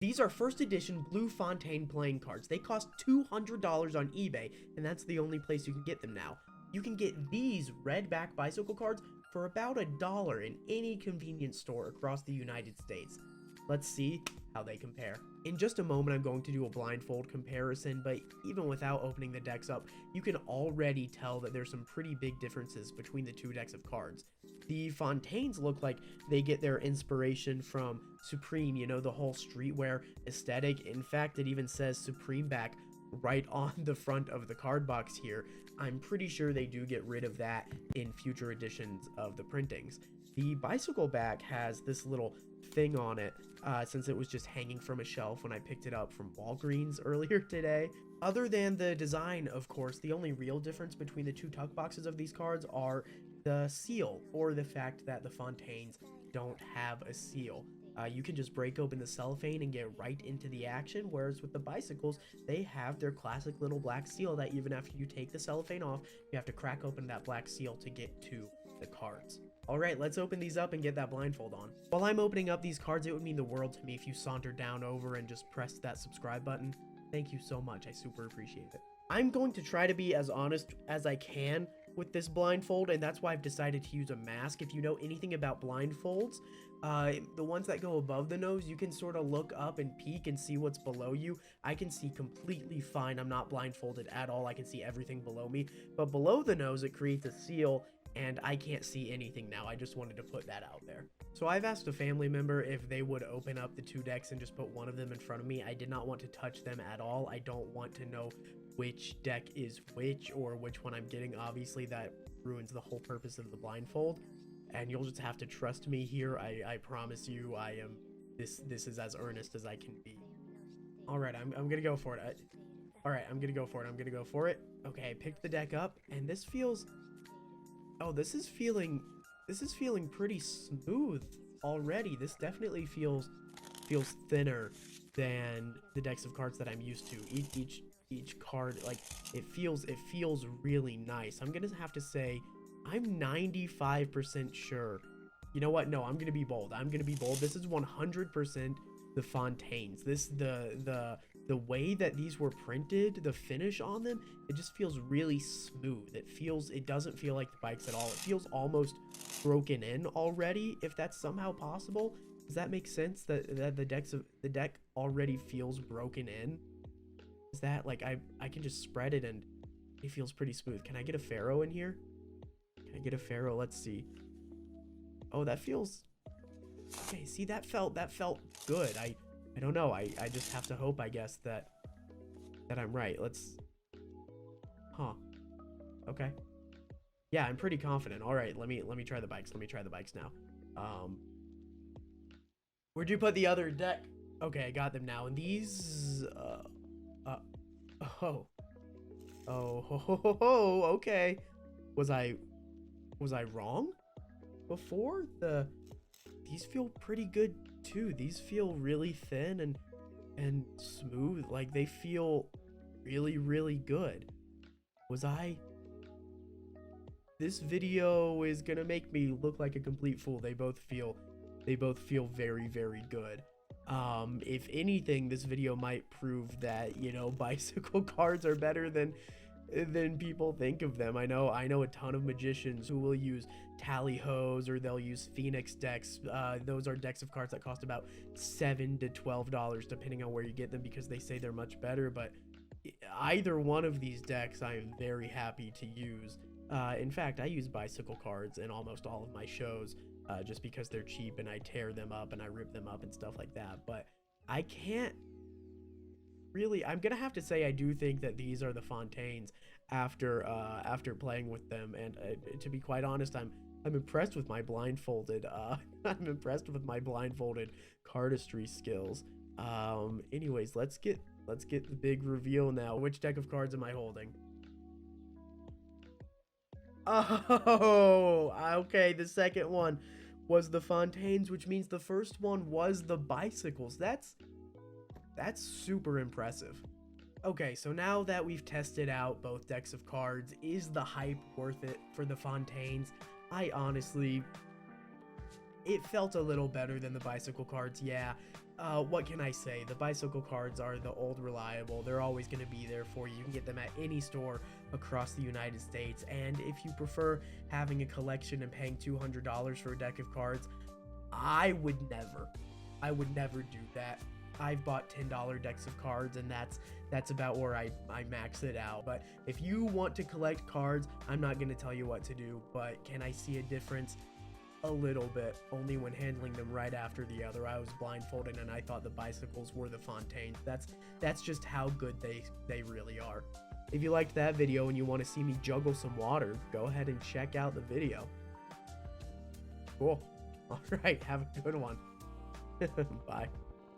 These are first edition Blue Fontaine playing cards. They cost $200 on eBay, and that's the only place you can get them now. You can get these red back bicycle cards for about $1 in any convenience store across the United States. Let's see how they compare. In just a moment, I'm going to do a blindfold comparison, but even without opening the decks up, you can already tell that there's some pretty big differences between the two decks of cards. The Fontaines look like they get their inspiration from Supreme, you know, the whole streetwear aesthetic. In fact, it even says Supreme back right on the front of the card box here. I'm pretty sure they do get rid of that in future editions of the printings. The bicycle back has this little thing on it since it was just hanging from a shelf when I picked it up from Walgreens earlier today. Other than the design, of course, the only real difference between the two tuck boxes of these cards are the seal, or the fact that the Fontaines don't have a seal. You can just break open the cellophane and get right into the action, whereas with the bicycles, they have their classic little black seal that even after you take the cellophane off, you have to crack open that black seal to get to the cards. Alright, let's open these up and get that blindfold on. While I'm opening up these cards, it would mean the world to me if you sauntered down over and just pressed that subscribe button. Thank you so much, I super appreciate it. I'm going to try to be as honest as I can with this blindfold, and that's why I've decided to use a mask. If you know anything about blindfolds, the ones that go above the nose, you can sort of look up and peek and see what's below you. I can see completely fine. I'm not blindfolded at all. I can see everything below me, but below the nose, it creates a seal, and I can't see anything now. I just wanted to put that out there. So I've asked a family member if they would open up the two decks and just put one of them in front of me. I did not want to touch them at all. I don't want to know which deck is which or which one I'm getting. Obviously, that ruins the whole purpose of the blindfold, and you'll just have to trust me here. I promise you, I am this is as earnest as I can be. All right, I'm gonna go for it. All right, I'm gonna go for it. Okay, I picked the deck up, and this feels, oh, this is feeling pretty smooth already. This definitely feels thinner than the decks of cards that I'm used to. Each card, like, it feels really nice. I'm gonna have to say I'm 95% sure. You know what? No, I'm gonna be bold. This is 100% the Fontaines. The way that these were printed, the finish on them, it just feels really smooth. It doesn't feel like the bikes at all. It feels almost broken in already, if that's somehow possible. Does that make sense that the deck already feels broken in? Is that like I can just spread it and it feels pretty smooth. Can I get a Pharaoh in here? Can I get a Pharaoh? Let's see. Oh, that feels okay. See, that felt good. I don't know. I just have to hope, I guess, that I'm right. Okay. Yeah, I'm pretty confident. All right, let me try the bikes. Let me try the bikes now. Where'd you put the other deck? Okay, I got them now. And these okay. Was I wrong before? These feel pretty good too. These feel really thin and smooth. Like, they feel really good. This video is gonna make me look like a complete fool. They both feel very good. If anything, this video might prove that, you know, bicycle cards are better than people think of them. I know a ton of magicians who will use tally hos, or they'll use Phoenix decks. Those are decks of cards that cost about $7 to $12 depending on where you get them, because they say they're much better. But either one of these decks I am very happy to use. In fact, I use bicycle cards in almost all of my shows, just because they're cheap and I tear them up and I rip them up and stuff like that. But I can't really, I'm gonna have to say I do think that these are the Fontaines after playing with them. And to be quite honest, I'm impressed with my blindfolded I'm impressed with my blindfolded cardistry skills. Anyways, let's get the big reveal now. Which deck of cards am I holding? Oh, okay, the second one was the Fontaines, which means the first one was the bicycles. That's super impressive. Okay, so now that we've tested out both decks of cards, is the hype worth it for the Fontaines? I honestly, it felt a little better than the bicycle cards. Yeah, what can I say? The bicycle cards are the old reliable. They're always going to be there for you. You can get them at any store across the United States. And if you prefer having a collection and paying $200 for a deck of cards, I would never do that. I've bought $10 decks of cards, and that's about where I max it out. But if you want to collect cards, I'm not going to tell you what to do, but can I see a difference? A little bit, only when handling them right after the other. I was blindfolded and I thought the bicycles were the Fontaines. That's just how good they really are. If you liked that video and you want to see me juggle some water, go ahead and check out the video. Cool. All right, have a good one. Bye.